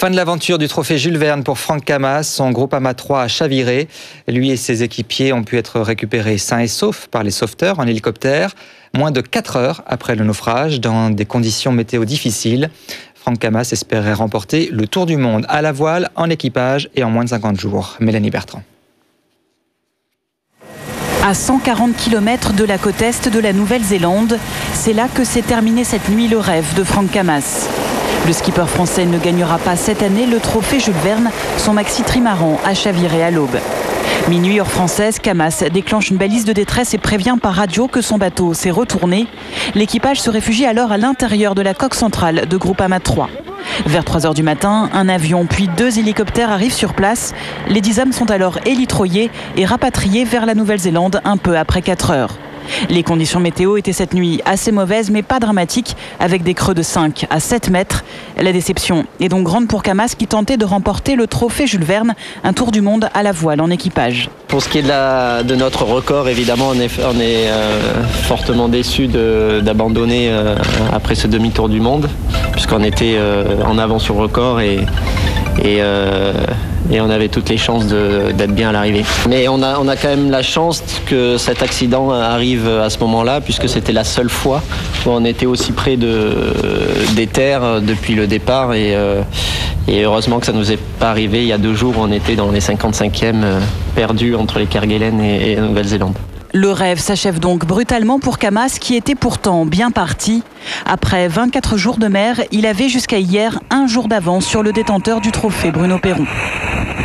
Fin de l'aventure du trophée Jules Verne pour Franck Camas. Son Groupama 3 a chaviré. Lui et ses équipiers ont pu être récupérés sains et saufs par les sauveteurs en hélicoptère. Moins de 4 heures après le naufrage, dans des conditions météo difficiles. Franck Camas espérait remporter le tour du monde à la voile, en équipage et en moins de 50 jours. Mélanie Bertrand. À 140 km de la côte est de la Nouvelle-Zélande, c'est là que s'est terminé cette nuit le rêve de Franck Camas. Le skipper français ne gagnera pas cette année le trophée Jules Verne. Son maxi trimaran a chaviré à l'aube. Minuit heure française, Camas déclenche une balise de détresse et prévient par radio que son bateau s'est retourné. L'équipage se réfugie alors à l'intérieur de la coque centrale de Groupama 3. Vers 3 h du matin, un avion puis 2 hélicoptères arrivent sur place. Les 10 hommes sont alors élitroyés et rapatriés vers la Nouvelle-Zélande un peu après 4 heures. Les conditions météo étaient cette nuit assez mauvaises mais pas dramatiques, avec des creux de 5 à 7 mètres. La déception est donc grande pour Camas qui tentait de remporter le trophée Jules Verne, un tour du monde à la voile en équipage. Pour ce qui est de notre record, évidemment, on est fortement déçus d'abandonner après ce demi-tour du monde, puisqu'on était en avant sur le record et on avait toutes les chances d'être bien à l'arrivée. Mais on a quand même la chance que cet accident arrive à ce moment-là, puisque c'était la seule fois où on était aussi près des terres depuis le départ. Et heureusement que ça ne nous est pas arrivé il y a 2 jours où on était dans les 55e perdus entre les Kerguelen et la Nouvelle-Zélande. Le rêve s'achève donc brutalement pour Camas qui était pourtant bien parti. Après 24 jours de mer, il avait jusqu'à hier 1 jour d'avance sur le détenteur du trophée Bruno Perron.